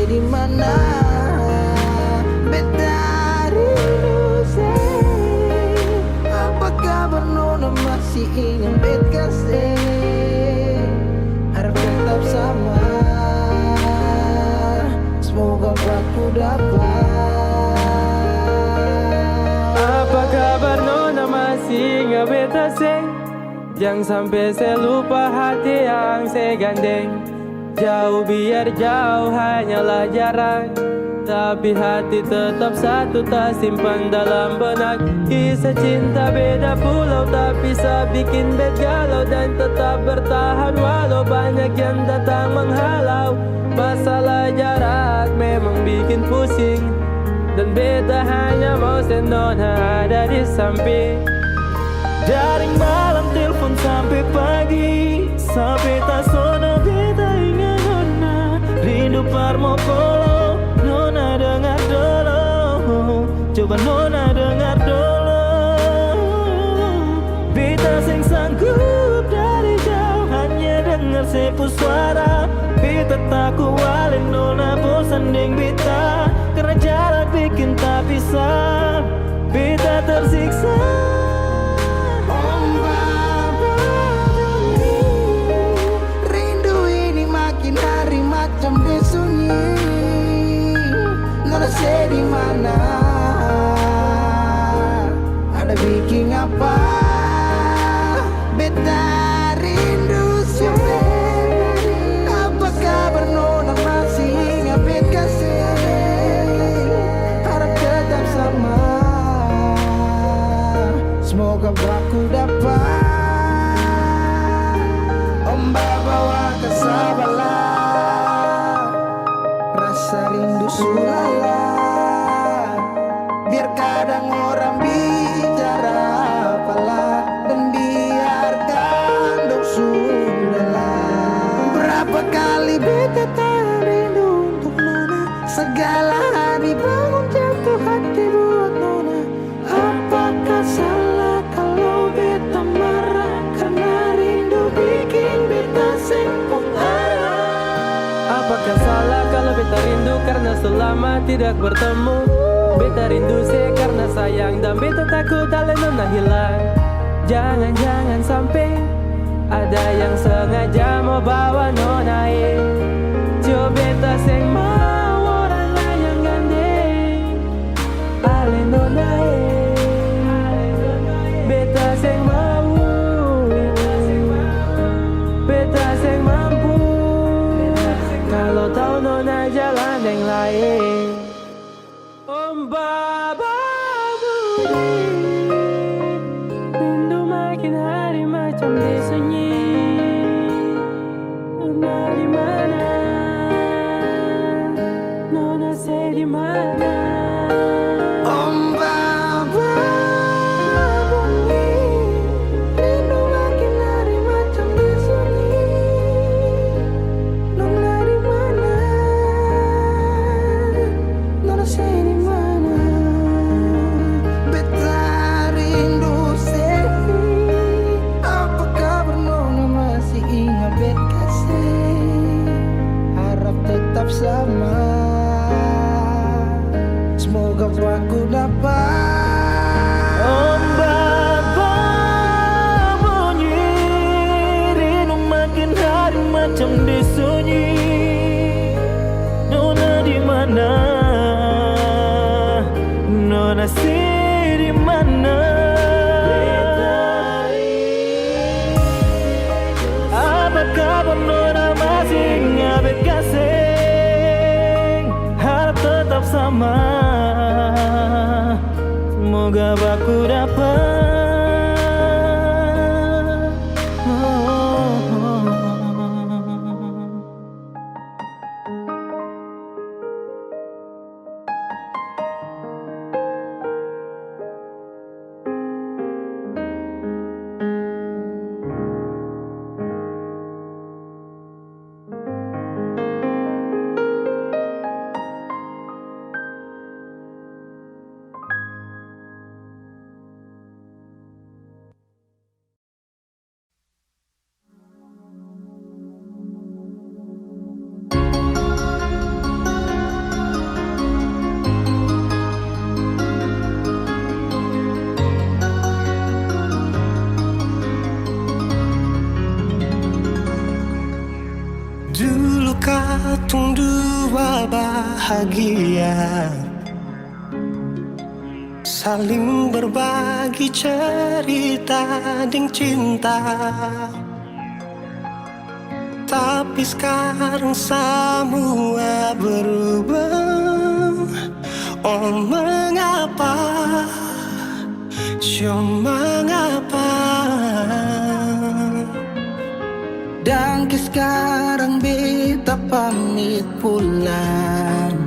di mana beta rindu say. Apa kabar nona masih ingin bet kasih? Harap tetap sama. Semoga aku dapat. Apa kabar nona masih ingat beta say? Jangan sampai saya lupa hati yang saya gandeng. Jauh biar jauh hanyalah jarak, tapi hati tetap satu tak simpan dalam benak. Kisah cinta beda pulau tak bisa bikin bet galau, dan tetap bertahan walau banyak yang datang menghalau. Masalah jarak memang bikin pusing, dan beta hanya mau senona ada di samping. Dari malam telepon sampai pagi, sampai tak sono beta ingat nona. Rindu parmo polo, nona dengar dulu. Coba nona dengar dulu. Beta sing sanggup dari jauh hanya dengar sepu suara. Beta tak kuat nona bosan deng beta, karena jarak bikin tak bisa. Beta tersiksa. Macam disunyi, nona say di mana, ada bikin apa? Beta rindu say. Apa kabar nona masih ingat bet kasih? Harap tetap sama. Semoga aku dapat. Ombak bawa ke Sabala, rasa rindu sulala. Biar kadang orang bicara apalah, dan biarkan dok sudahlah. Berapa kali beta tak rindu untuk nona, segala hari bangun jatuh hati buat nona. Apakah salah kalau beta marah, karena rindu bikin beta sempung arah? Apakah salah kalau beta rindu karena selama tidak bertemu? Beta rindu saya karena sayang, dan beta takut ale nona hilang. Jangan-jangan sampai ada yang sengaja mau bawa nona coba beta seng mau orang lain yang gandeng ale nona beta seng mau, beta seng mampu kalau tahu nona jalan yang lain. Om Baba Budi, rindu makin hari macam disunyi. Nona di mana? Nona say di mana? Om Baba bunyi, rindu makin hari macam disunyi. Nona di mana? Nona say di mana? Beta rindu say. Apa kabar nona masih ingat bet kasih? Harap tetap sama. Semoga aku dapat. Om Baba bunyi, rindu makin hari macam disunyi. Nona di mana? Nona say di mana? Apa kabar nona masih ingat bet kasih? Harap tetap sama. Semoga aku dapat. kita bahagia, saling berbagi cerita ding cinta. Tapi sekarang semua berubah. Oh mengapa, mengapa? Dan sekarang beta pamit pulang.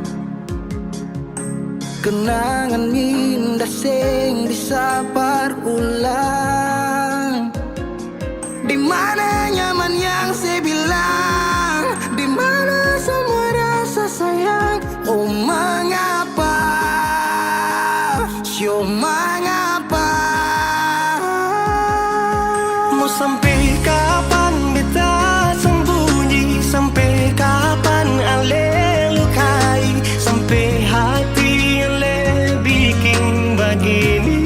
Kenangan minda sing bisa berulang. Di mana nyaman yang saya bilang, di mana semua rasa sayang. Oh mengapa, mengapa? Mau sampai kapan beta sembunyi, sampai kapan ale lukai, sampai hati ale bikin begini.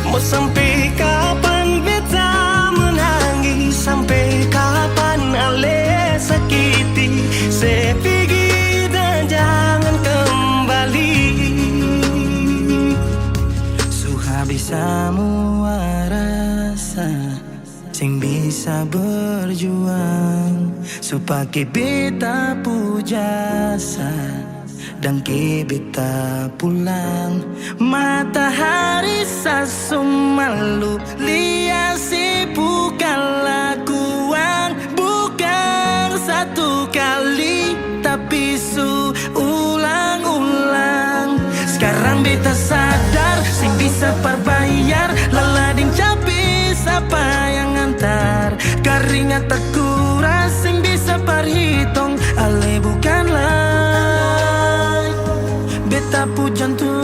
Mau sampai kapan beta menangis, sampai kapan ale sakiti. Saya pergi dan jangan kembali. Habis semua rasa sing bisa berjuang, supaya beta pujasa dan ke beta pulang. Matahari sasumalu liasi bukan lakuan, bukan satu kali tapi ulang-ulang. Sekarang beta sadar sing bisa perbayar, lalading capi siapa yang antar. Keringat tak kuras sing bisa perhitung, ale bukanlah beta pu jantung.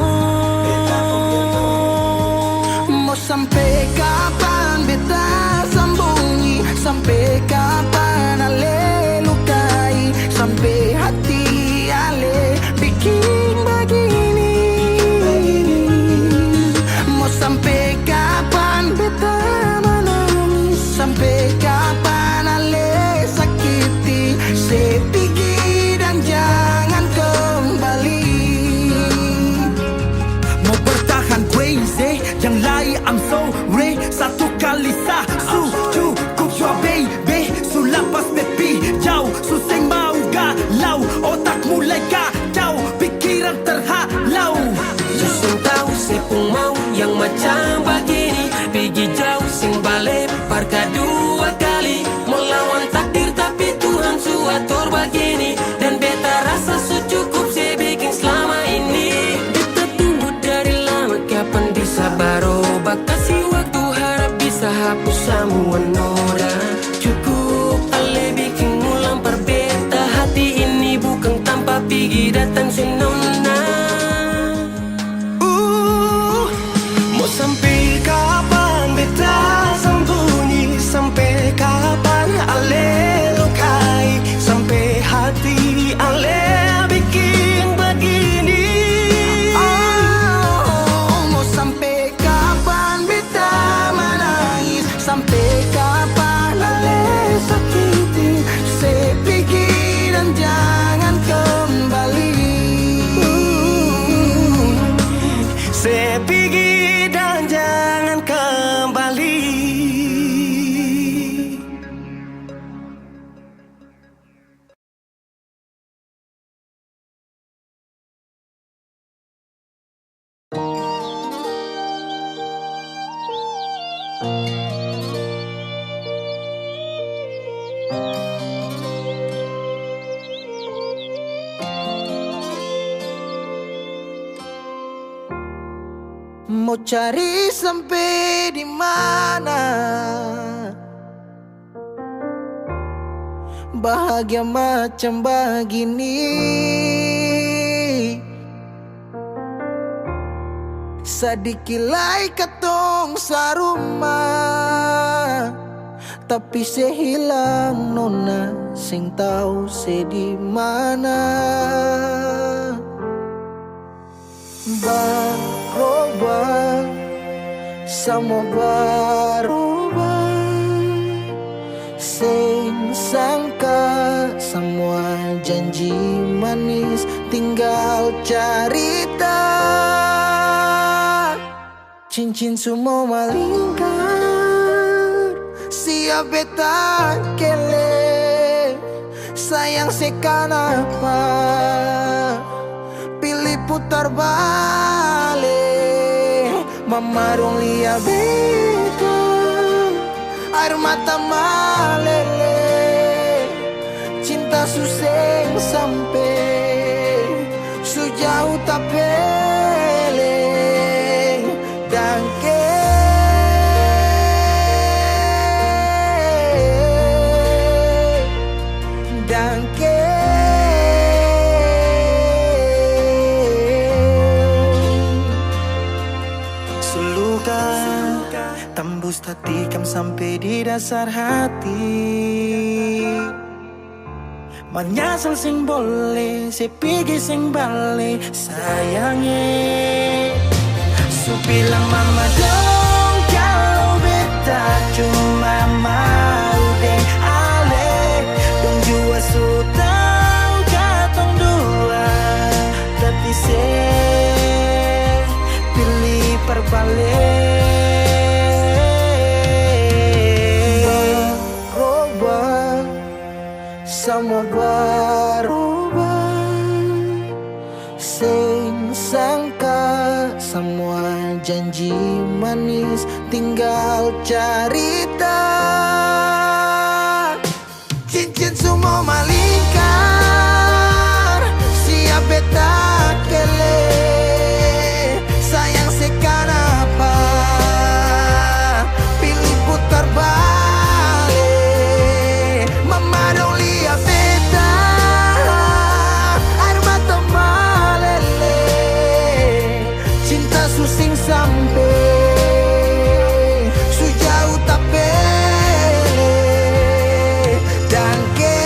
Mau sampai kapan beta sembunyi, sampai kapan ale lukai, sampai hati ale bikin begini. Sampai kapan beta menangis, sampai kapan ale sakiti. Saya pergi dan jangan kembali. Mau bertahan crazy, yang lain I'm sorry. Satu kali su cukup jua baby. Su lapas bepi jauh, su sing mau galau. Otak mulai kacau, pikiran terhalau. Susung tahu sepung mau yang macam begini, pergi jauh sing balik parka dua kali. Melawan takdir tapi Tuhan su atur begini, dan beta rasa su cukup saya bikin selama ini. Beta tunggu dari lama kapan bisa berubah, kasih waktu harap bisa hapus semua noda. Cukup ale bikin ulang perbeta, hati ini bukan tanpa pergi datang senona. Sampai kapan beta sembunyi, sampai kapan ale lukai, sampai hati ale bikin begini. Oh, mau sampai kapan beta menangis, sampai kapan ale sakiti. Saya pergi dan jangan kembali. Saya pergi dan jangan kembali. Mau cari sampai di mana bahagia macam begini. Sadikilai katong sarumah, tapi sehilang nona sing tahu se di mana. Berubah, semua berubah. Sing sangka semua janji manis, tinggal cerita. Cincin semua malingkar, siap beta kele. Sayang sekan apa, pilih putar balik. Mama dong lihat beta, air mata malele. Cinta suseng sampai sejauh tak peleng. Dangke Dangke Seluka tembus tatikam sampai di dasar hati. Menyesal sing boleh, sepigi sing balik sayangnya. Su bilang mama dong kalau beta cuma mau deh ale. Dong jua su tau katong dua, tapi se pilih perbalik. Berubah, semua berubah. Sing sangka semua janji manis, tinggal cerita. Cincin semua malingkar, siap beta kele. Sayang sekan apa, pilih putar balik. Mama dong lihat beta, air mata malele. Cinta susing sampai sejauh tak pele. Dangke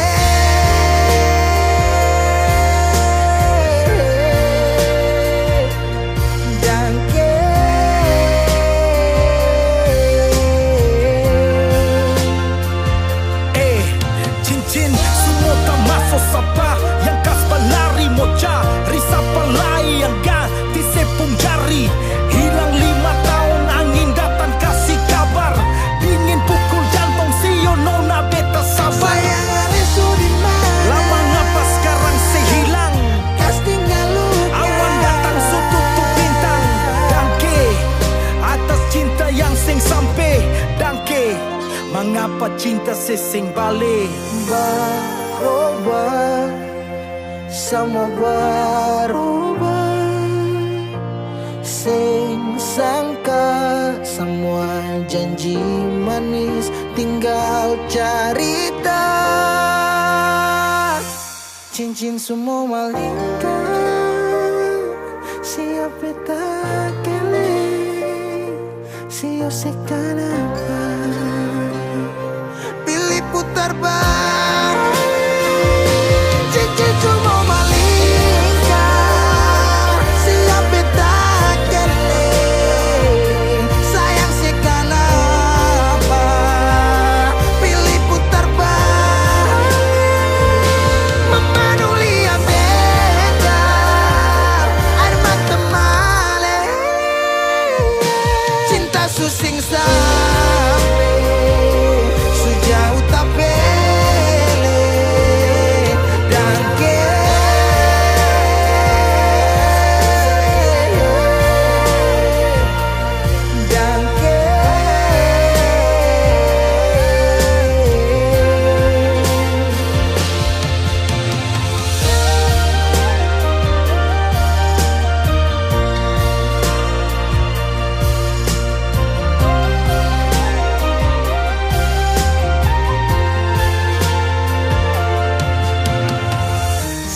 Dangke cincin semua tak masuk sapa. Yang kas pelari moja, risapa lai yang ganti sepung jari. Hilang 5 tahun angin datang kasih kabar. Dingin pukul jantung sio nona beta sabar. Bayangannya sudah mana, Lama ngapa sekarang sehilang. kas tinggal luka. Awan datang su tutup bintang. Dangke atas cinta yang sing sampai. Dangke mengapa cinta sesing balik. Berubah, semua berubah. Sing sangka semua janji manis, tinggal cerita. Cincin semua malingkar, siap beta kele. Siap sekan apa, pilih putar balik. Cincin semua malingkar, siap beta kele. Sayang sekan apa, pilih putar balik. Mama dong lihat beta, air mata male. Cinta susing sampai sejauh tak pele. Dangke Dangke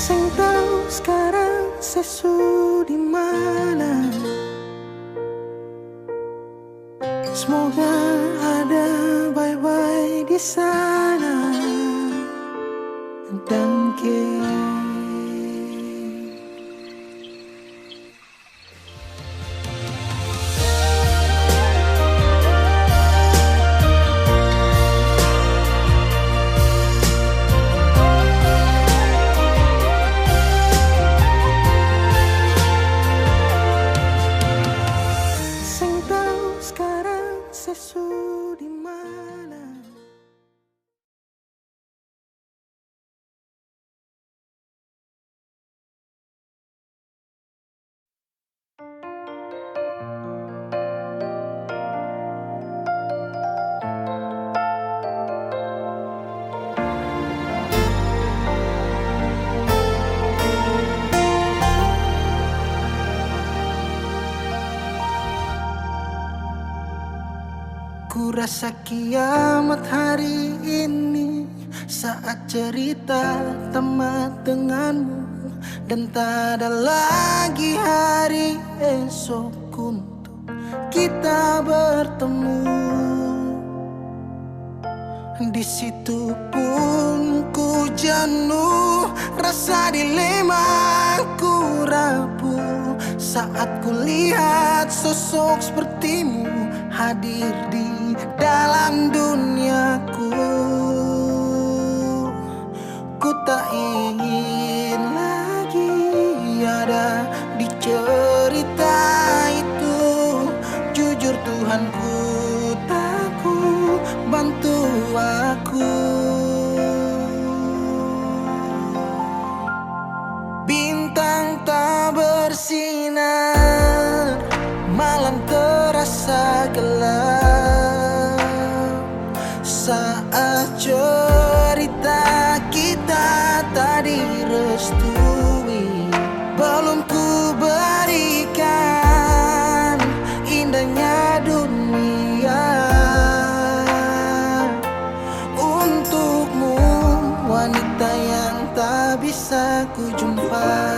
Sing tahu sekarang sesu di mana. Semoga ada bye-bye di sana. Dangke rasa kiamat hari ini saat cerita tamat denganmu, dan tak ada lagi hari esok untuk kita bertemu. Di situ pun ku jenuh, rasa dilema ku rapuh saat ku lihat sosok sepertimu hadir di dalam duniaku. Ku tak ingin lagi ada di cerita itu. Jujur Tuhanku, takut bantu aku. Bintang tak bersinar, malam terasa gelap saat cerita kita tak direstui. Belum ku berikan indahnya dunia untukmu, wanita yang tak bisa ku jumpa.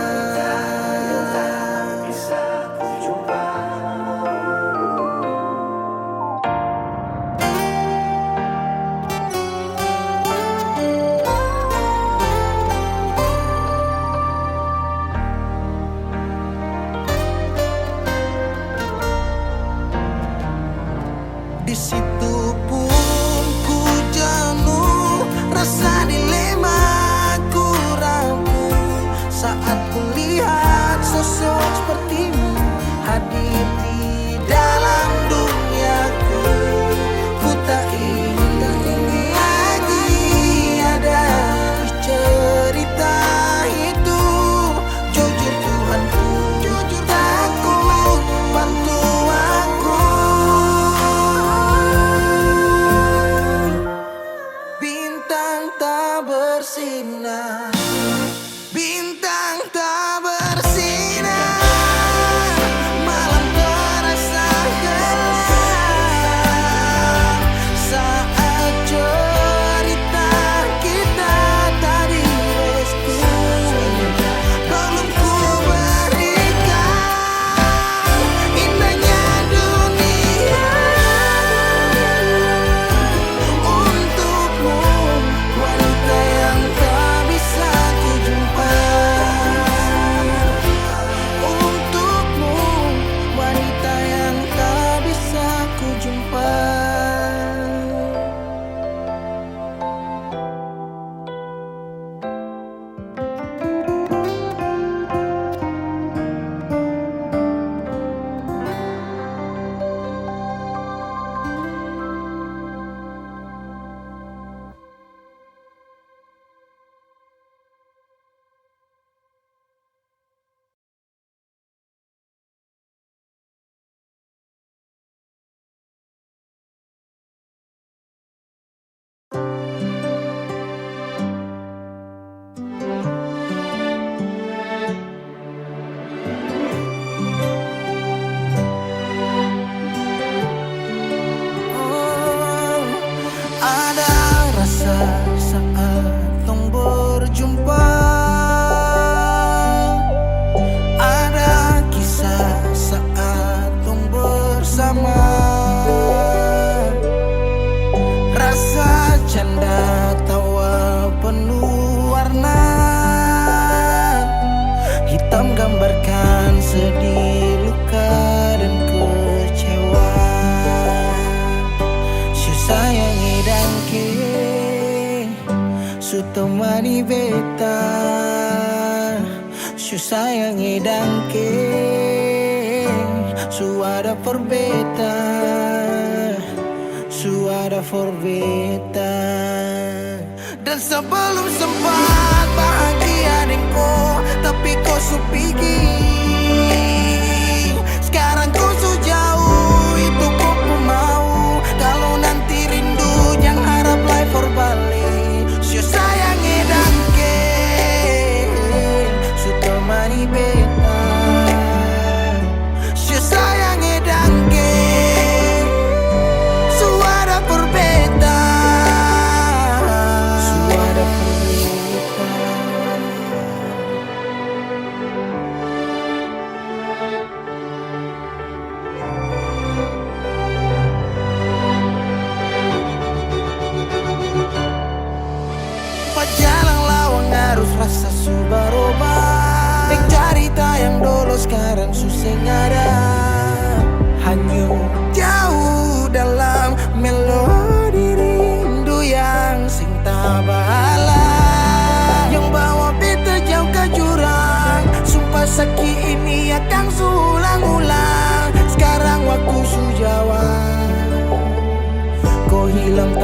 Di situ pun ku jenuh, rasa dilema ku rapuh saat ku lihat sosok sepertimu hadir di dalam duniaku. Ku tak ingin lagi ada di cerita itu. Jujur Tuhanku, jujur takut bantu aku. Bintang tak bersinar, bintang tak bersinar, malam terasa gelap saat cerita kita tak direstui. Belum ku berikan indahnya dunia untukmu, wanita yang tak bisa ku jumpa. Untukmu, wanita yang tak bisa ku jumpa. Ada rasa saat tong berjumpa, ada kisah saat tong bersama, rasa canda tawa penuh warna, hitam gambarkan sedih, luka dan kecewa. Sayangi dangke su temani beta, su sayangi dangke su ada for beta, su ada for beta. Dan sebelum sempat bahagia dengko, tapi kau su pergi. Sekarang kau su jauh, itu kau pun mau. Kalau nanti rindu jangan harap life for balik. Su sayangi dangke su temani beta, su sayangi dangke su ada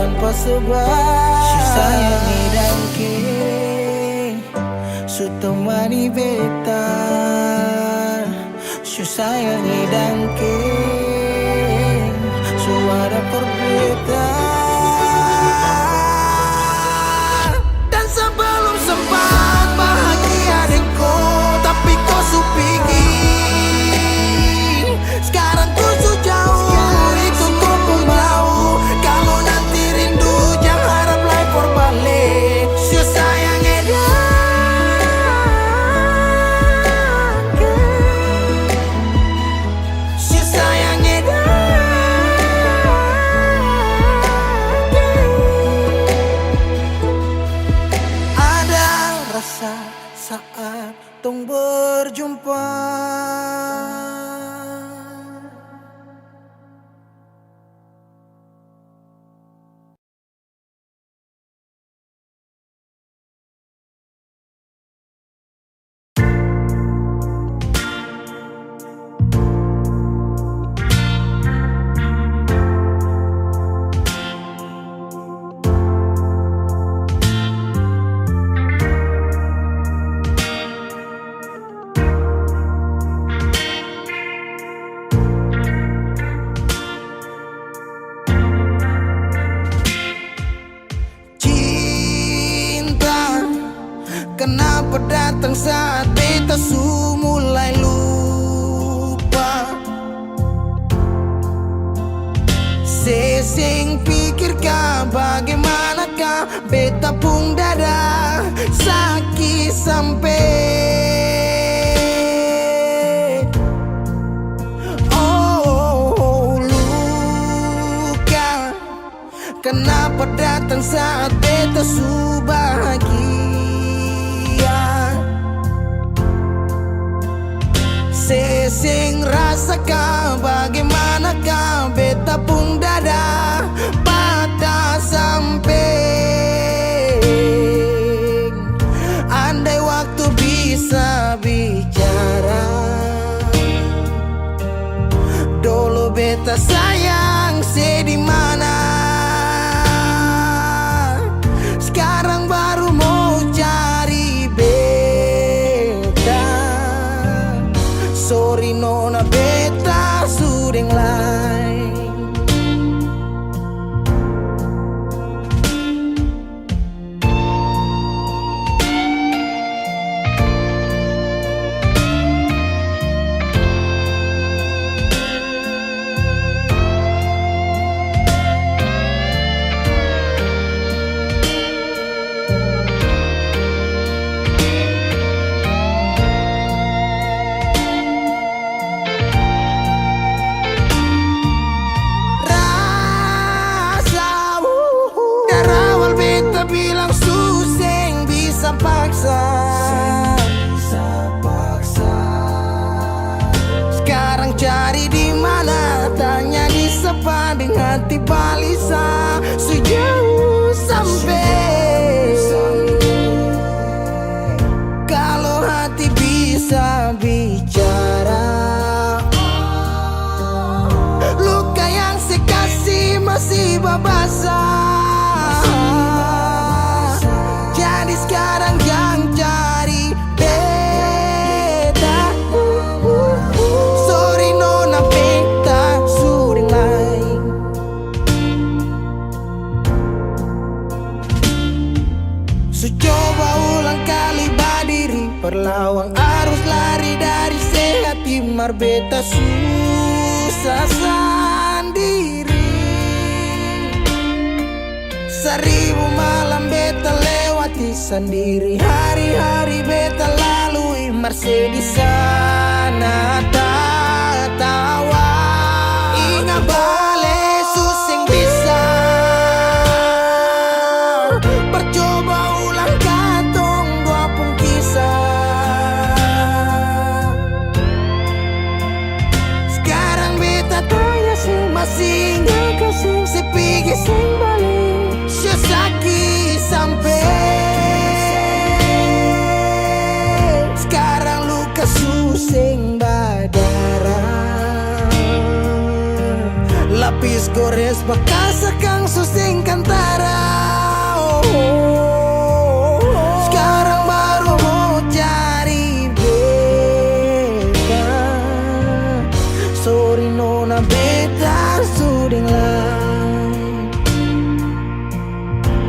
tanpa sebab. Si sayangi dan ke su temani beta, su sayangi dan ke su ada perbedaan. Dan sebelum sempat bahagia denganku, tapi kau su pergi. Sekarang ku su jauh, itu ku pun mau. Kalau nanti rindu jangan harap lagi berbalik. Su sayang edan, su sayang edan. Ada rasa saat tong berjumpa. Kenapa datang saat beta su mulai lupa? Sesing pikirkah bagaimanakah beta pun dada sakit sampai. Oh, luka. Kenapa datang saat beta su bahagia? Sesing rasakan bagaimanakah beta pun dada patah sampai. Andai waktu bisa bicara, dulu beta sayang di mana. Sekarang baru mau cari beta. Sorry nona beta sudeng lain. Bilang suseng bisa paksa. Sekarang cari di mana, tanya di sepading hati balisa. Sejauh sampai. Kalau hati bisa bicara, luka yang sekasih masih babasa. Jadi sekarang jangan cari beta. Sorry nona beta sudeng lain. Su coba ulang kali berdiri, perlawan arus lari dari sehati marbeta susah sendiri. Seribu malam beta lewati sendiri, hari-hari beta lalui marse di sana tawa. Ingat bale suseng bisa percoba ulang katong dua pun kisah. Sekarang beta tanya sing masih nggak kasih sepigi sing balik. Sakit sampai. Sekarang luka suseng badara, lapis gores bakasa kang susing kantara. Sekarang baru mau cari beta. Sorry nona beta suding lang.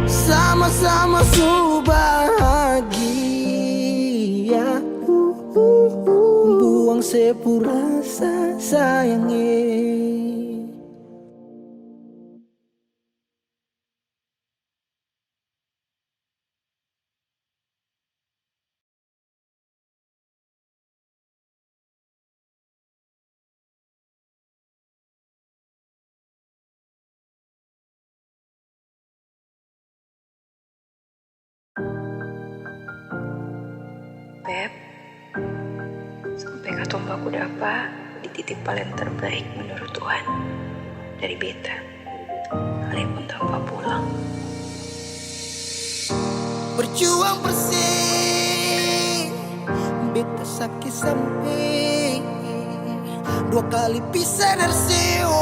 Sama-sama su bahagia. Buang sepurasa sayangnya. Beb, sampai kata aku dapa di titik paling terbaik menurut Tuhan dari beta, sekalipun tanpa pulang. Berjuang bersih, beta sakit sampai 2 kali pisah dari seo.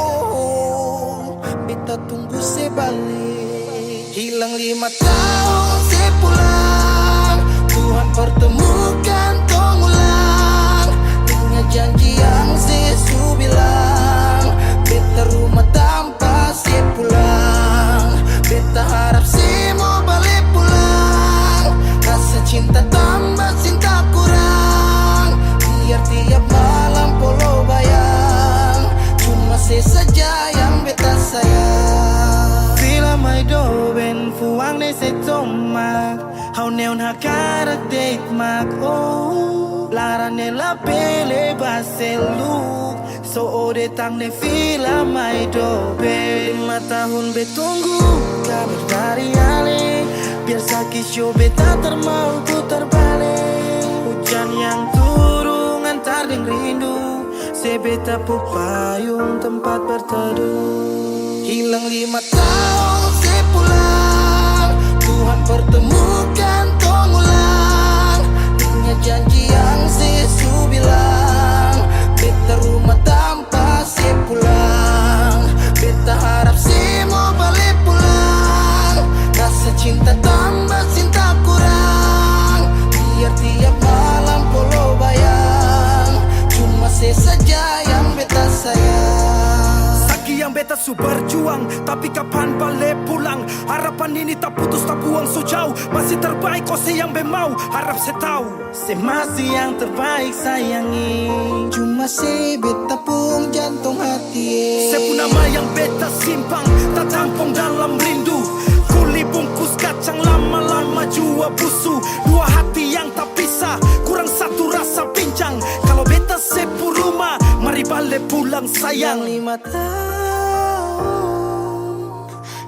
Beta tunggu sebalik. Hilang 5 tahun sepulang, Tuhan pertemukan tong ulang. Ingat janji yang sesu bilang, beta rumah tanpa sepulang. Beta harap semua balik pulang. Rasa cinta tambah cinta kurang, biar tiap malam polo bayang. Cuma saja yang beta sayang. Fila mai do ben fuang ne se tomak. Hau neon hakarak date mak oh. Lara ne la pele baseluk. So ode tang ne fila mai do ben. 5 tahun betunggu kabar dari ale. Biar sakit show beta termau putar balik. Hujan yang turun antar deng rindu. Sebeta pupayung tempat berteduh. Hilang 5 tahun sepulang, Tuhan pertemukan tong ulang. Ingat janji yang sesu bilang, beta rumah tanpa sepulang. Beta harap semua balik pulang. Rasa cinta tambah cinta kurang, biar tiap malam polo bayang. Cuma saja yang beta sayang. Saki yang beta su berjuang, tapi kapan balik pulang? Harapan ini tak putus tak buang so jauh. Masih terbaik kau se yang bemau. Harap se tahu se masih yang terbaik sayangi. Cuma se beta pun jantung hati. Se pun nama yang beta simpang, tak tampung dalam rindu. Kuli bungkus kacang lama-lama jua busu. 2 hati yang tak pisah, kurang satu rasa pincang. Kalau beta sepu rumah, mari balik pulang sayang. 5 tahun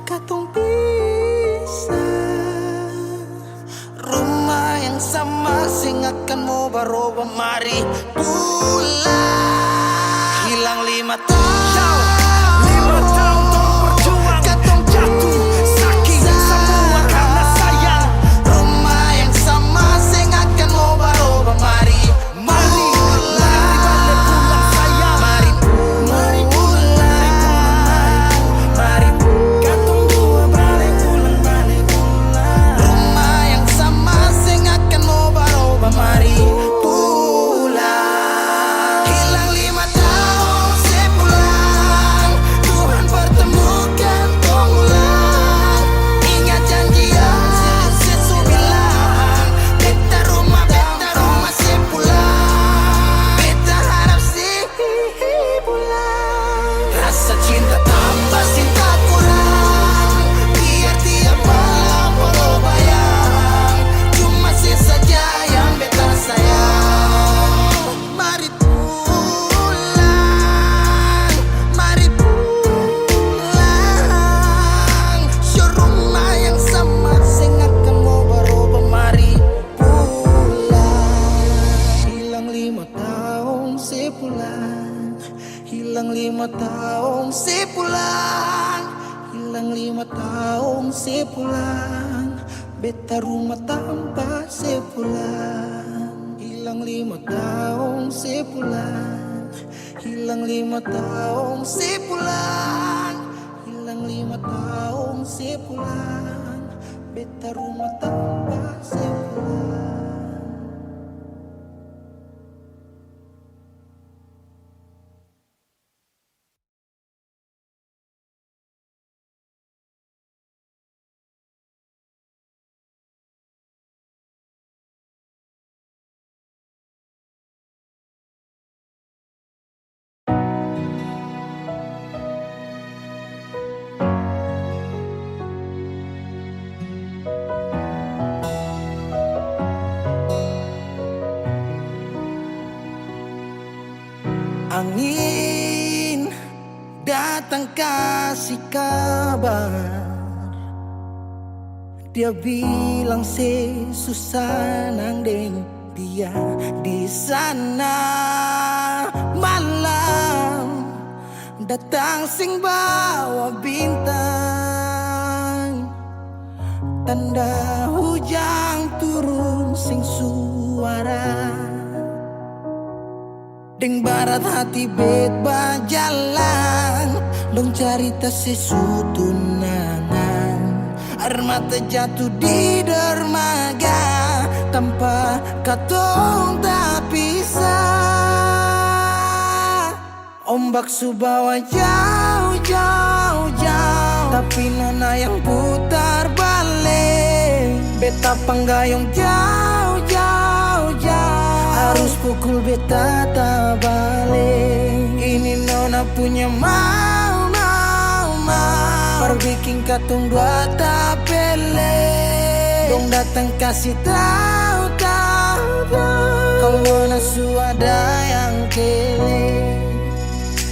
katong pisah, rumah yang sama sing akan mau baroba mari pulang. Hilang 5 tahun, 5 tahun tong berjuang, katong jatuh sakit semua karena sayang. rumah yang sama sing akan mau baroba mari Mari balik pulang sayang. Mari pulang, mari Katong dua balik pulang. rumah yang sama sing akan mau baroba mari pulang. Hilang 5 tahun sepulang, Tuhan pertemukan tong ulang. Ingat janji yang sesu bilang, beta rumah sepulang. Beta harap sih pulang. Rasa cinta tambah cinta kurang, biar tiap malam polo bayang. Cuma saja yang beta sayang. Mari pulang, mari pulang. Show rumah yang sama sing akan mau baroba mari pulang. Hilang 5 tahun sepulang, hilang 5 tahun sepulang, hilang 5 tahun sepulang. Beta rumah tanpa sepulang. Hilang 5 tahun sepulang, hilang 5 tahun sepulang, 5 tahun sepulang, beta rumah tanpa sepulang. Angin datang kasih kabar, dia bilang susah nang deng dia di sana. Malam datang sing bawa bintang, tanda hujan turun sing suara. Deng barat hati bet bajalan, dong cerita sesutunangan. Air mata jatuh di dermaga, tanpa katong tak pisah. Ombak subawa jauh, jauh, jauh, tapi nona yang putar balik. Beta panggayong jauh, jauh, jauh, harus pukul beta tak balik. Ini nona punya mau, mau, mau, perbikin katong dua tak pele. Dong datang kasih tahu, tahu, tahu, kalau nona suada yang kele.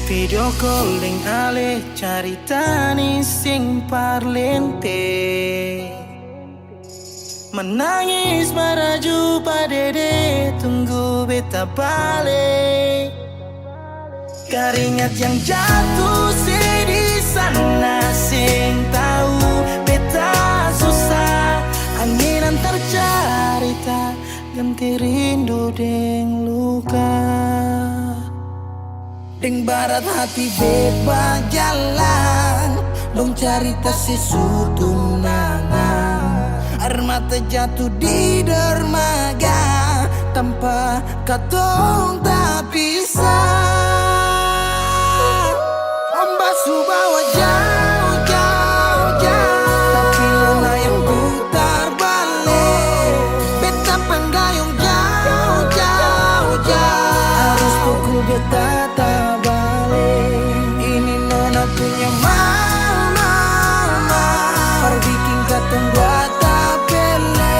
Video calling ale carita ni sing parlente, menangis meraju padede tunggu beta balik. Keringat yang jatuh di sana sing tahu beta susah. Angin antar carita ganti rindu deng luka. Deng barat hati bebas jalan, dong cerita sesutunangan. Air mata jatuh di dermaga, tanpa katong tak pisah. Ombak subawa jauh, jauh, jauh, tapi nona yang putar balik. Beta panggayung jauh, jauh, jauh, harus pukul beta tak balik. Ini nona punya mau, mau, mau, perbikin katong buat tak pele.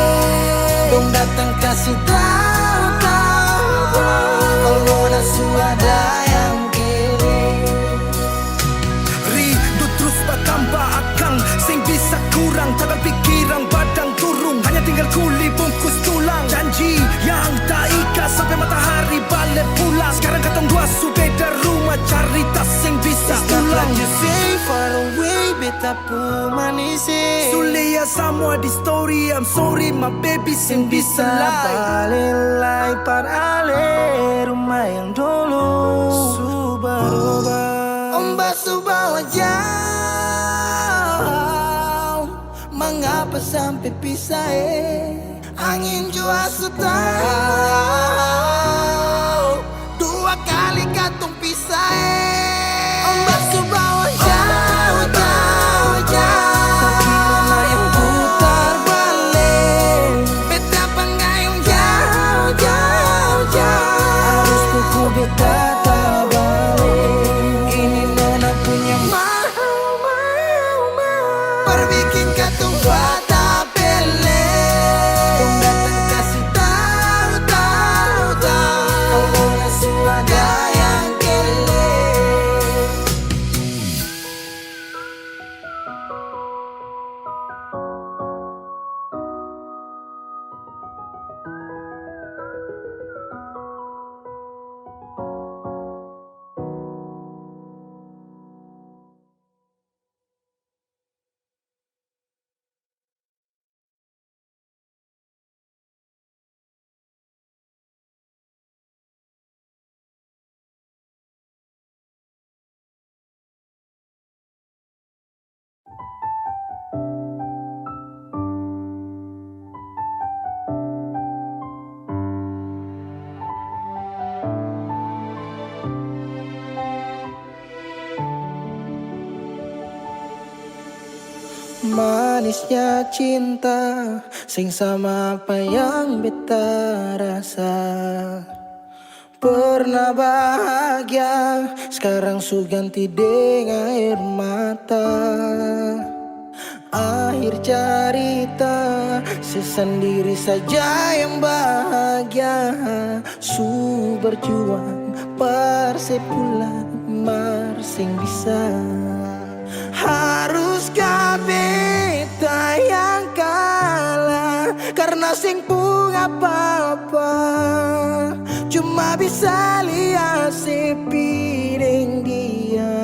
Dong datang kasih tahu, tahu, kalau nona suada yang kere. Rindu terus bertambah akang, sing bisa kurang, takkan pikiran badang turung, hanya tinggal kuli bungkus tulang. Janji yang tak ikat sampai matahari balik pulang. Sekarang katong dua su beda rumah, cari tas sing bisa ulang. You say far away, beta pu manise. Sulia semua di story, I'm sorry my baby sing bisa Balilai par ale rumah yang dulu Subaroba. Ombak subawa jauh, mengapa sampai pisah angin jua tahu, dua kali katong pisah Ombak subawa jauh, jauh, jauh, tapi nona yang putar balik. Beta panggayung jauh, jauh, jauh, harus pukul beta tak balik. Ini nona punya mau, mau, mau, perbikin katong buat tak pele. Dong datang kasih tahu, tahu, manisnya cinta sing sama apa yang beta rasa. Pernah bahagia, sekarang su ganti dengan air mata. Akhir cerita, sesendiri saja yang bahagia. Su berjuang, persepulan, marsing bisa. Haruskah beta yang kalah karena sing pun apa-apa, cuma bisa lihat sepi dengan dia.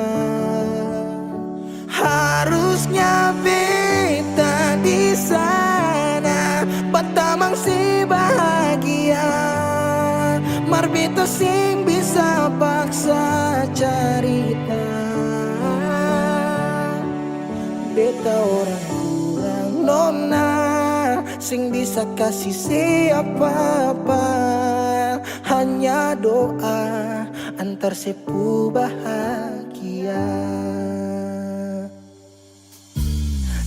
Harusnya beta di sana, batamang si bahagia. Mar beta sing bisa paksa cerita. Beta orang kurang nona, sing bisa kasih siapa-apa. Hanya doa antar sepu bahagia.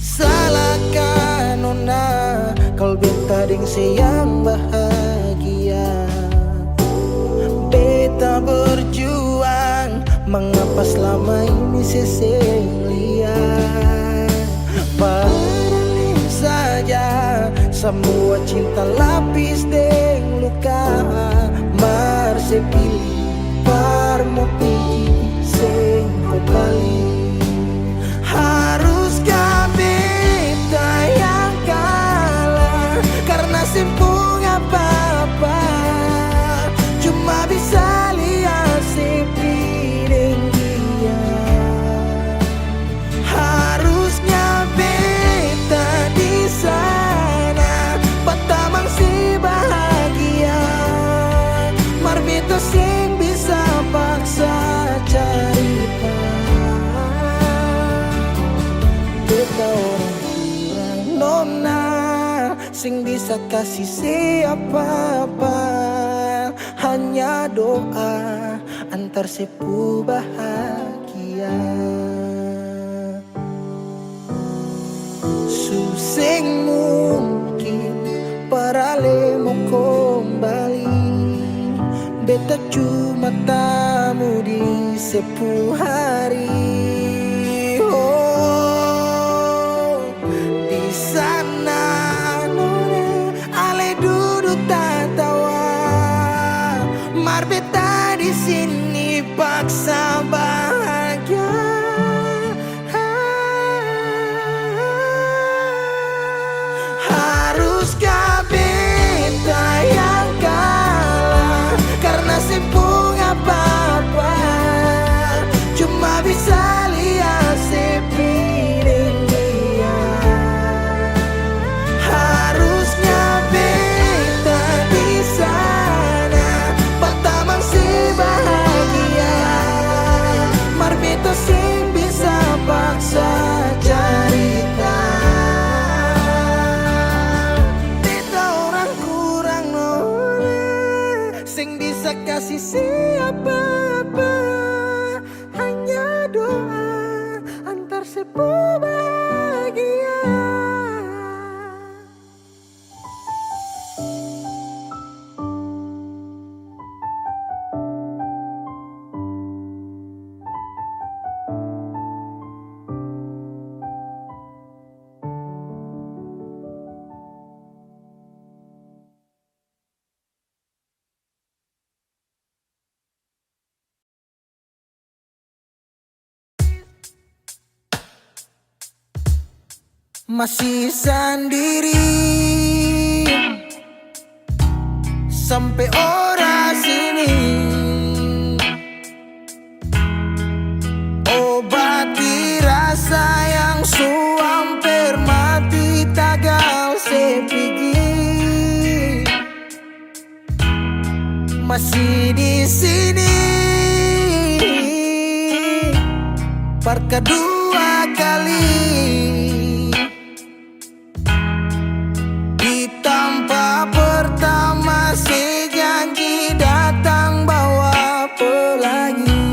Salahkan nona kalau beta deng sayang bahagia. Beta berjuang, mengapa selama ini seselia. Padahal saja semua cinta lapis deng luka. Mar sepilih parmo pigi sing kembali. Haruskah beta yang kalah karena simpung apa-apa, cuma bisa lihat sepi dengan dia. Harusnya beta di sana, batamang si bahagia. Mar beta sing bisa paksa cerita. Beta orang kurang nona, sing bisa kasih siapa-apa. Hanya doa antar sepu bahagia. Suseng mungkin parale mau kembali. Beta cuma tamu di sepu hari. Oh, di sana nona ale duduk tertawa. Mar beta di sini paksa bahagia. Haruskah beta yang kalah karena simpung apa-apa, cuma bisa lihat sepi dengan dia. Harusnya beta di sana, batamang si bahagia. Mar beta sing bisa paksa cerita. Beta orang kurang nona, sing bisa kasih siapa-apa. Hanya doa antar sepu bahagia. Masih sendiri sampai ora sini. Obati rasa yang su hampir mati tagal sepigi. Masih di sini par kedua kali. Di tanpa pertama si janji datang bawa pelangi.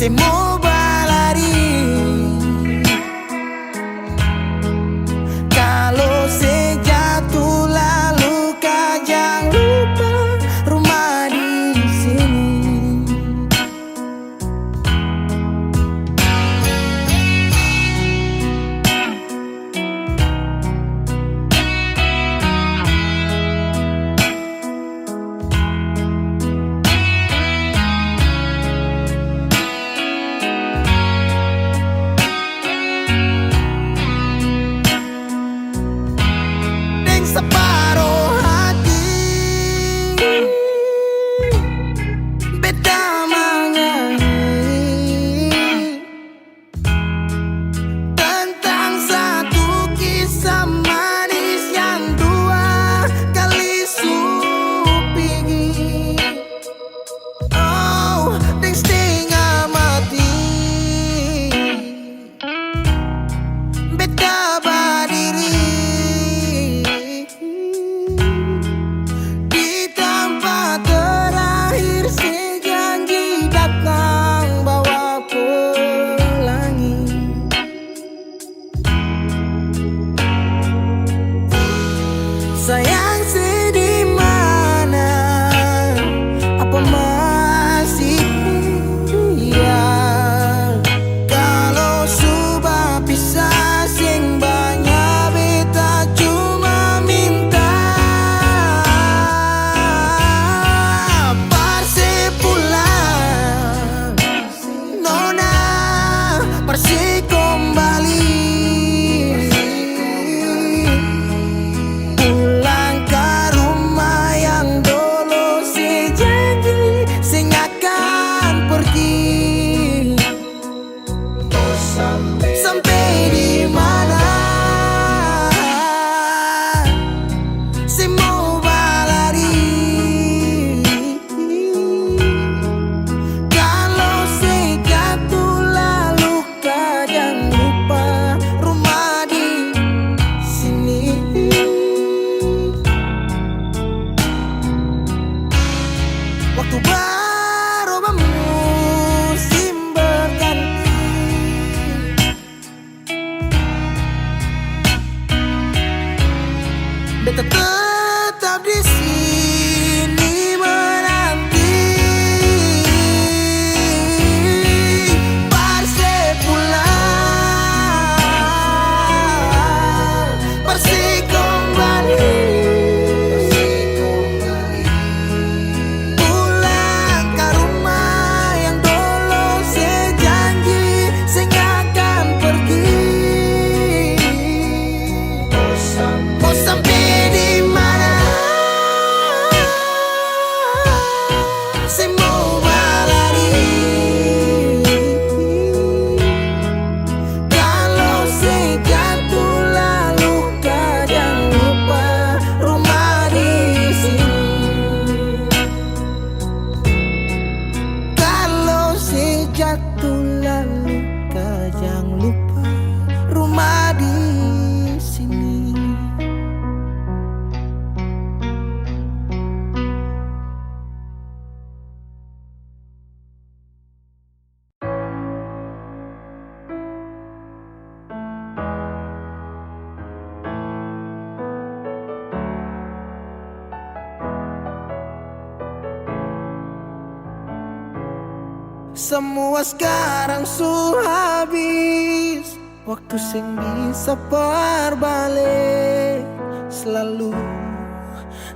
Semua balari. Kalau sejatuh lalu kau jangan lupa rumah di sini. Deng separuh hati beta menyanyi tentang satu kisah manis yang dua kali supigi. Oh, deng setengah mati beta berdiri di tempat terakhir sejanji datang bawa pelangi. Sayang sedih mana, apa masih iya? Kalau sudah pisah sing banyak beta cuma minta parse pulang, nona parse kembali. Pulang ke rumah yang dulu sejanji sing akan pergi. Sampai di mana semua balari. Kalau sejatuh lalu kau jangan lupa rumah di sini. Waktu baru musim berganti, beta tetap di sini menanti parse pulang, parse kembali. Pulang ke rumah yang dulu sejanji sing akan pergi. Mau sampai di mana semua balari. Kalau sejatuh lalu kau jangan lupa rumah di sini. Kalau sejatuh lalu kau jangan lupa rumah di sini. Semua sekarang sudah habis, waktu sing bisa berbalik. Selalu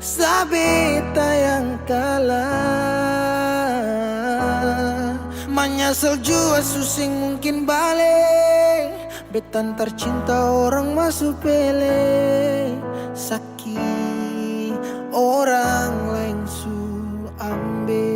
sabeta yang kalah. Menyesal jua susing mungkin balik. Betan tercinta orang masuk pele. Sakit orang lain su ambil.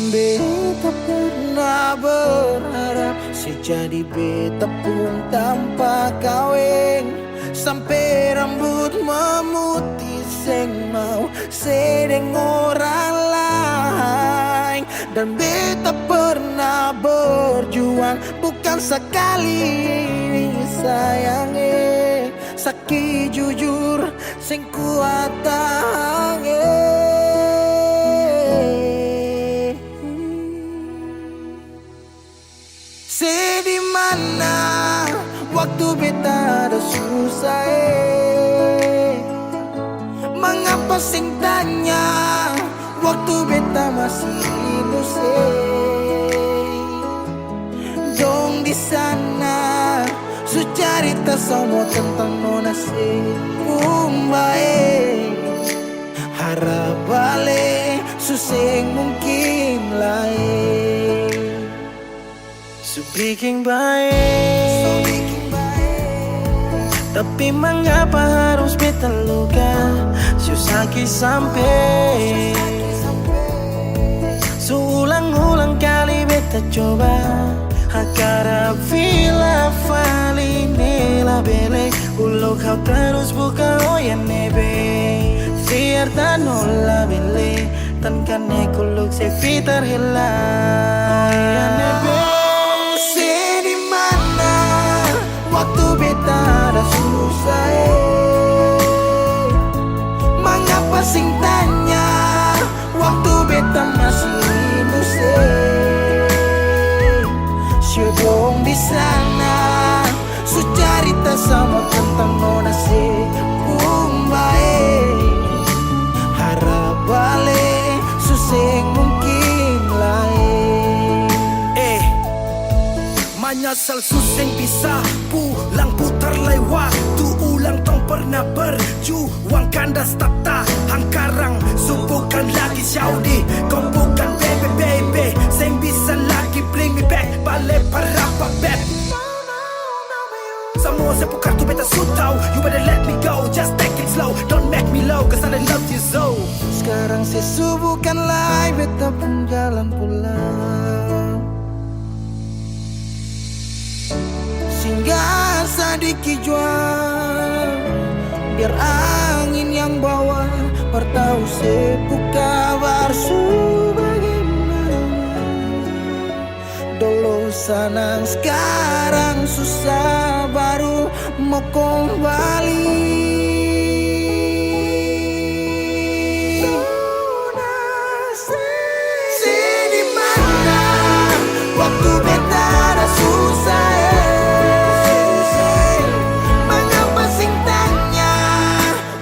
Beta pernah berharap sejadi beta pun tanpa kawin. Sampai rambut memutih seng mau sedeng orang lain. Dan beta pernah berjuang bukan sekali sayangi. Sakit jujur sing kuat tahangi. waktu beta ada susah mengapa sing tanya waktu beta masih dong di sana su cerita semua tentang nona baik harap balik suseng mungkin lain su bikin baik tapi mengapa harus beta luka susah sampai seulang-ulang kali beta coba Hakara vila fali nela bele ulo kau terus buka oyan nebe Fiar tanola bele tan kane kuluk se fitar hela oyan nebe di mana waktu beta ada susah mengapa sing tanya waktu beta masih dong di sana su cerita sama tentang nona baik harap balik suseng mungkin lain menyesal suseng bisa pulang putar lewat tu ulang tong pernah berjuang kandas tata hangkarang bukan lagi Saudi kau bukan baby sing bisa lagi bring me back balik parapa back semua sepukar tu beta sutau you better let me go just take it slow don't make me low cause I love you so sekarang sesubukan lai beta pun jalan pulang singgah sadiki jual biar angin yang bawa bertahu sebuka barsu bagaimana dulu senang sekarang susah baru mau kembali di mana waktu beta ada susah mengapa sing tanya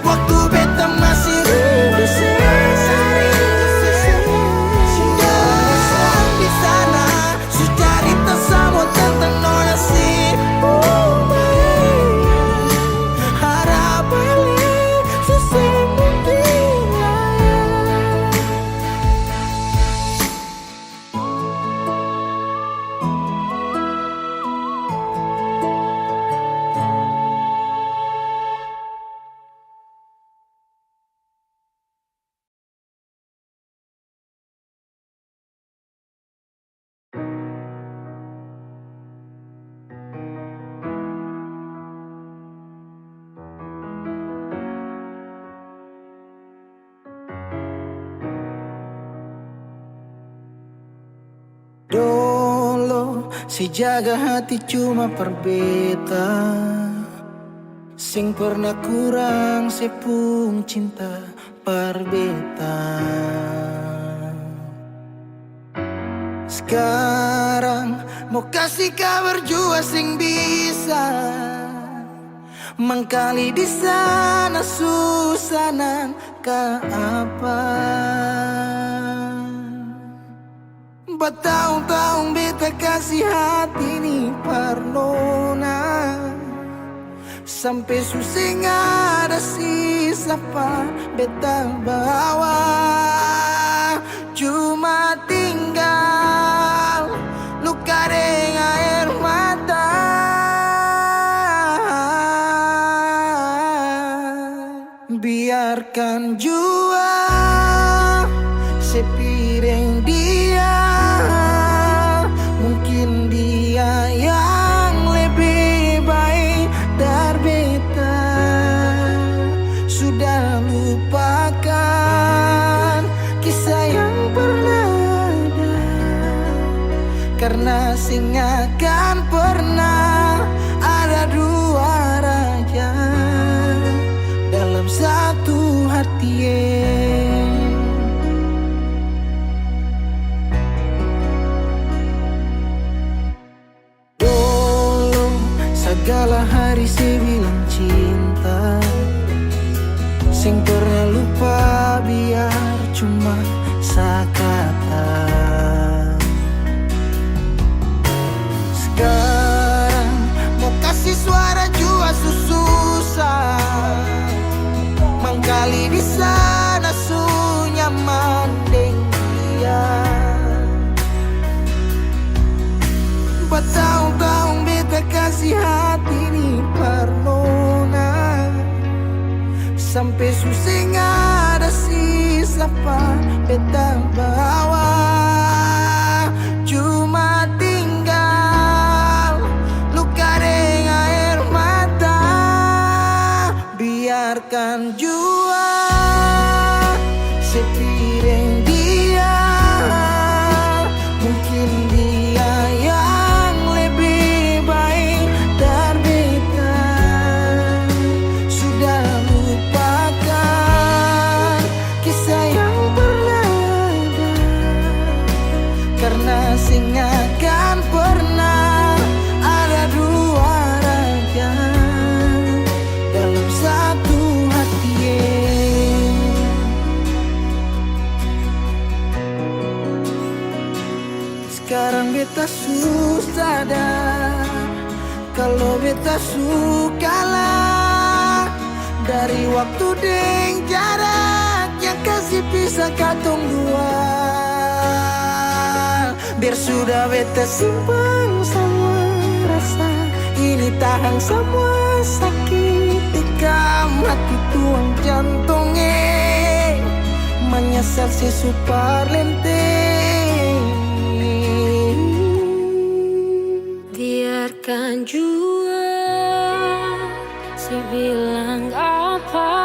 waktu beta masih di sana su cerita sama tentang nona harap balik susah mungkin dulu si jaga hati cuma perbeta sing pernah kurang sepung cinta perbeta sekarang mau kasih kabar jua sing bisa mengkali di sana susah nang ka apa bertahun-tahun beta kasih hati ni parnona sampai susing ada sisa pa beta bawa cuma tinggal luka dengan air mata biarkan jua sepiring dia mungkin dia yang lebih baik dari beta sudah lupakan kisah yang pernah ada karena sing akan pernah ada dua raja dalam satu hati Segala hari saya bilang cinta, sing pernah lupa biar cuma sekata. Sekarang mau kasih suara jua susah, mangkali di sana su nyaman deng dia. Bertahun-tahun beta kasih hati ni parnona, sampai susah ada sisa pa beta bawa. Cuma tinggal luka dengan air mata. Biarkan jua sepiring dia, mungkin dia yang lebih baik dari beta. Sudah lupakan kisah yang pernah ada, karena sing akan pernah ada dua raja dalam satu hati. Sekarang beta susah sadar kalau beta sukalah dari waktu deng jarak yang kasih pisah katong dua. Biar sudah beta simpan semua rasa ini, tahan semua sakit tikam hati tuang jantungnya, menyesal si super lenteng. Biarkan jua sebilang apa,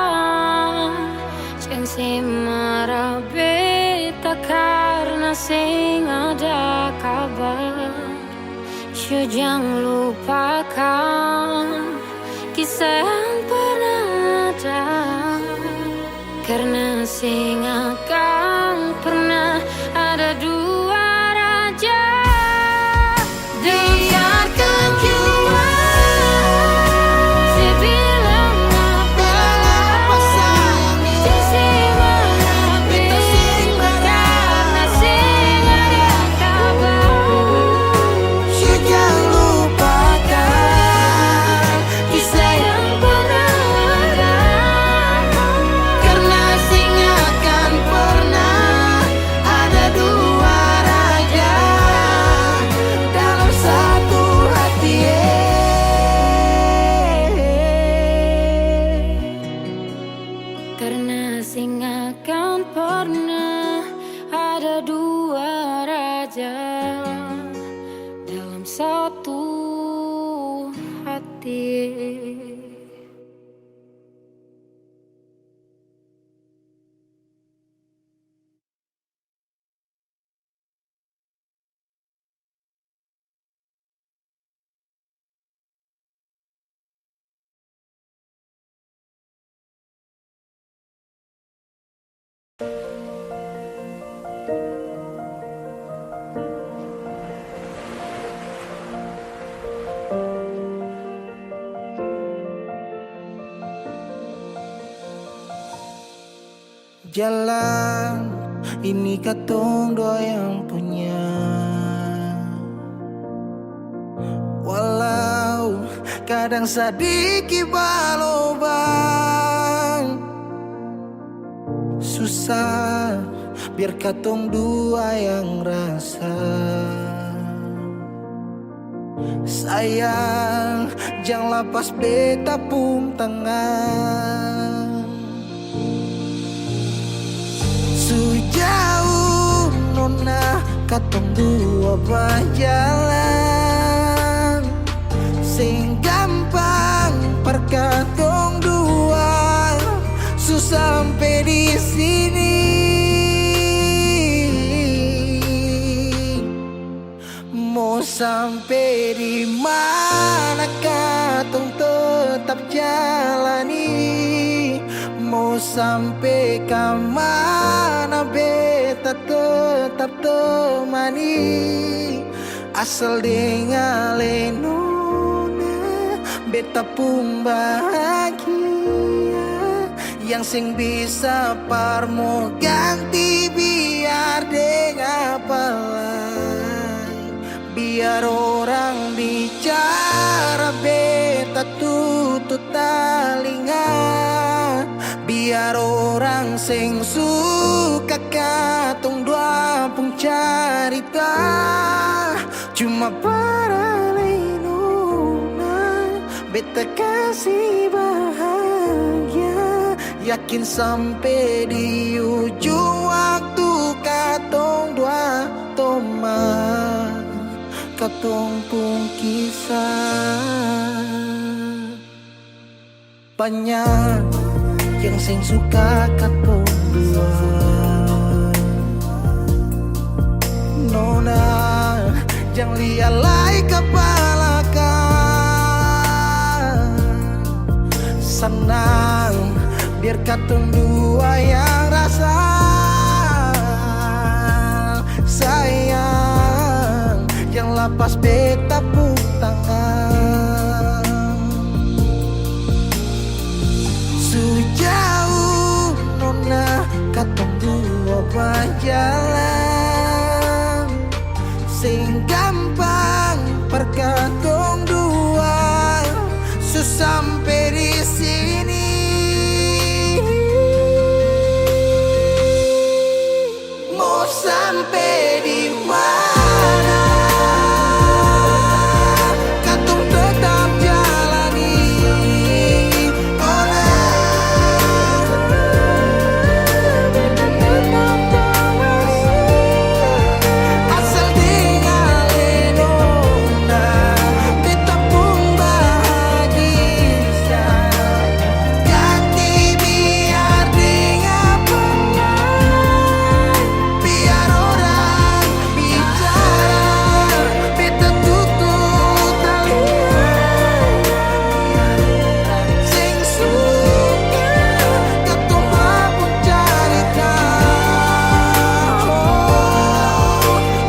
jangan si marah beta karena sing ada kabar. Jangan lupakan kisah yang pernah ada, karena sing akan pernah ada dua raja. Biarkan jua sebilang apa, jangan si marah beta karena sing ada kabar. Jangan lupakan kisah yang pernah ada, karena sing akan pernah ada dua raja dalam satu hati. Karena sing akan pernah ada dua raja dalam satu hati. Jalan ini katong dua yang punya, walau kadang sedikit balobang. Susah biar katong dua yang rasa. Sayang jangan lepas beta pun tangan. Sejauh nona katong dua berjalan, sing gampang perkatong dua susah sampai di sini. Mau sampai di mana katong tetap jalani, mau sampai ke mana beta tetap temani. Asal dengan nona beta pun bahagia. Yang sing bisa parmo ganti biar dengan apa lain. Biar orang bicara beta tutup telinga. Biar orang sing suka katong dua pun carita. Cuma para nona beta kasih bahagia. Yakin sampai di ujung waktu katong dua teman. Katong pun kisah banyak yang sing suka katong dua. Nona jangan lialai kepala kan. Senang biar katong dua yang rasa sayang. Yang lapas beta pun tangan. Sejauh nona katong dua berjalan. Sing gampang perkatong dua. Sampai di sini mau sampai di mana? Katong tetap jalani. Asal dengan nona beta pun bahagia. Ganti biar dengan pengen. Biar orang bicara beta tutup telinga. Sing suka katong pun carita.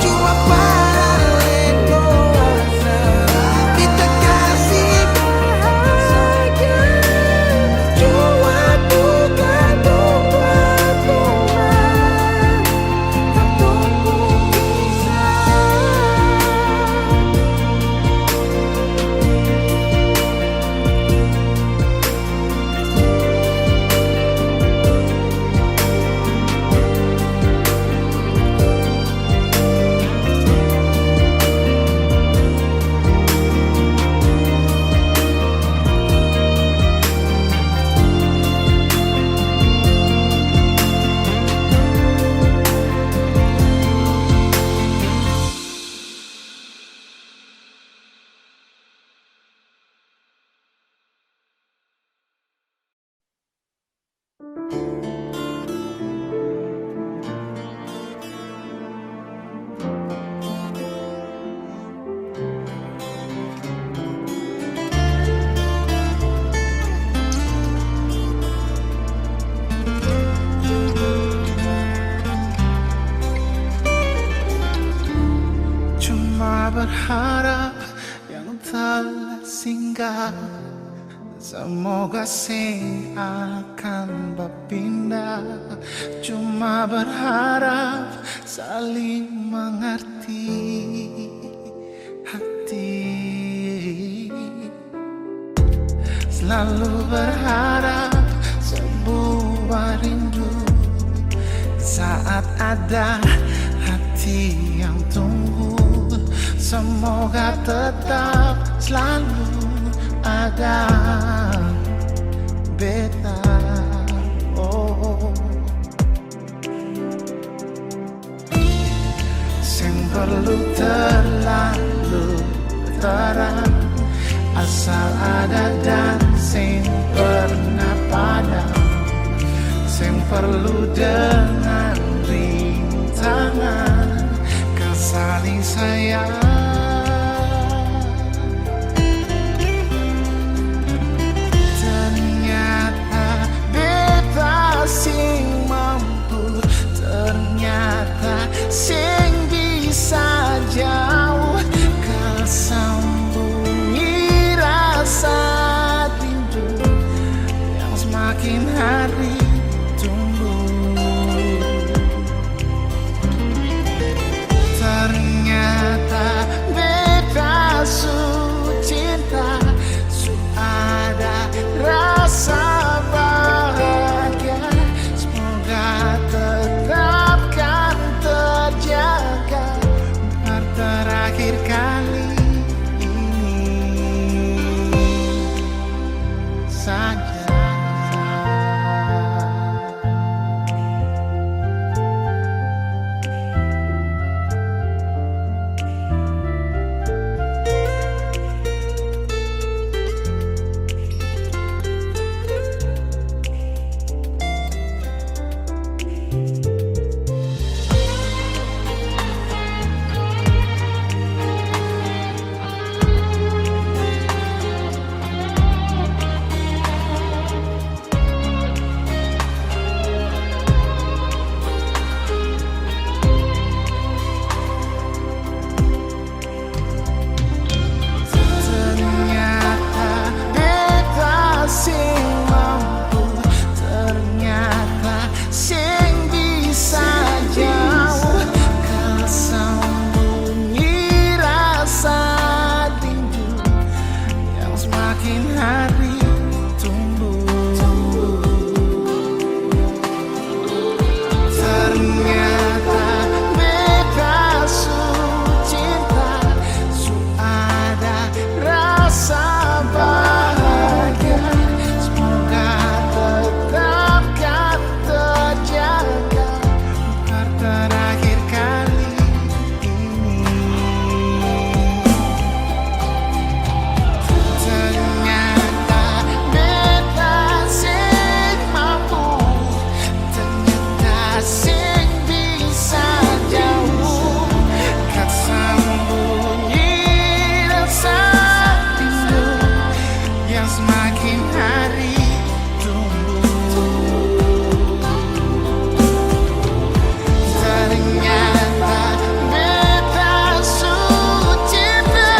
Cuma para nona beta kasih bahagia. Cuma bukan buat teman. Katong pun cuma berharap yang telah singgah. Semoga sing akan berpindah. Cuma berharap saling mengerti hati. Selalu berharap sebuah rindu. Saat ada hati yang tunggu. Semoga tetap selalu ada beta. Oh, sing perlu terlalu terang. Asal ada dan sing pernah padam. Sing perlu dengan rintangan kesaling sayang. Ternyata beta sing mampu. Ternyata sing bisa jauh kesambungi rasa. semakin hari tumbuh. Ternyata beta sucinta,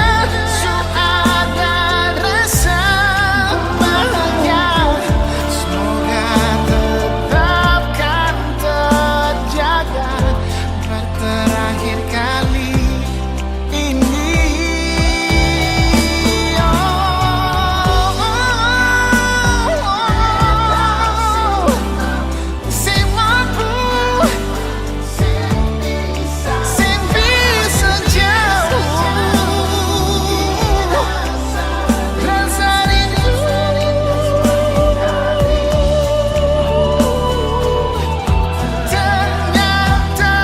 su ada rasa bahagia. Semoga tetapkan terjaga terakhir kali ini. Sing mampu, sing bisa jauh rasa rindu. Ternyata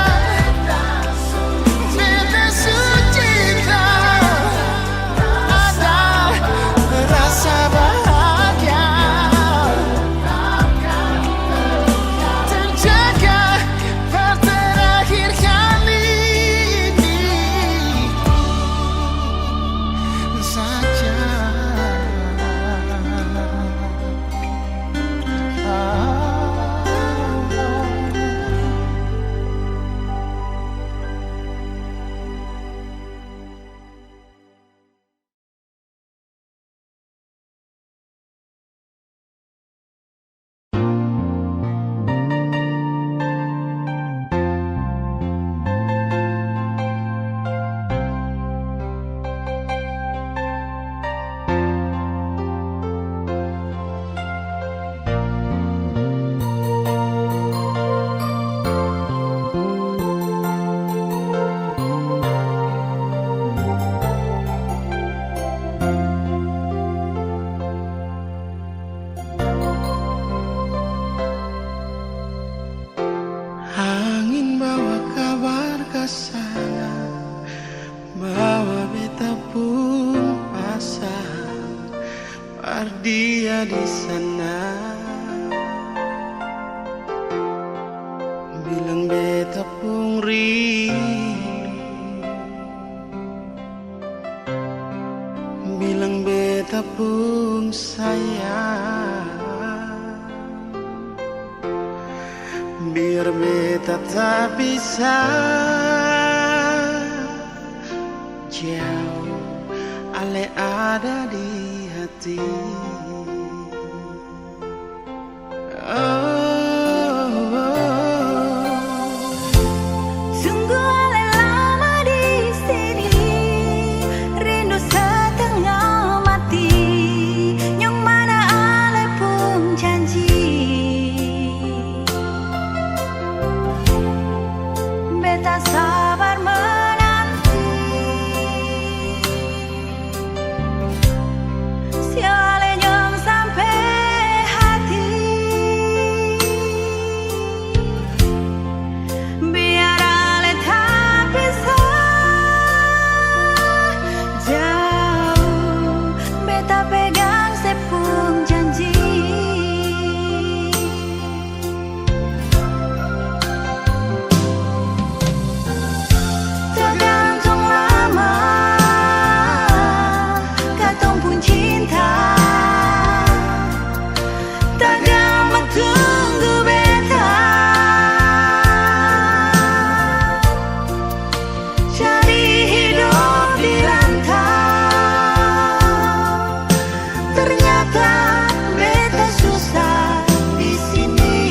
beta sucinta, ada rasa bahagia terjaga terakhir kali ini saja. Angin bawa kabar ke sana, bawa beta pun pasang dia di sana. Bilang beta pun rindu, bilang beta pun sayang. Biar beta tak bisa jauh, ale ada di hati. Sungguh ale lama di sini, rindu setengah mati. Yang mana ale pun janji, beta sabar menanti. Siale nyong sampai hati, biar ale tak bisa jauh, beta pegang sepung janji. Tergantung lama katong pun cinta, tak gampang tunggu beta. Cari hidup di rantau, ternyata beta susah di sini.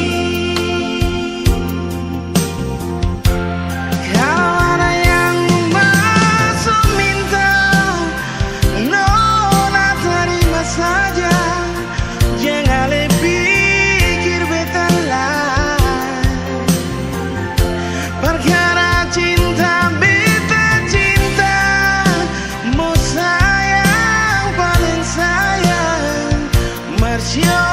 Kalau ada yang masuk minta, nona terima saja. Jangan pikir beta lain, perkara cinta beta cinta. Mau sayang paling sayang, Marsio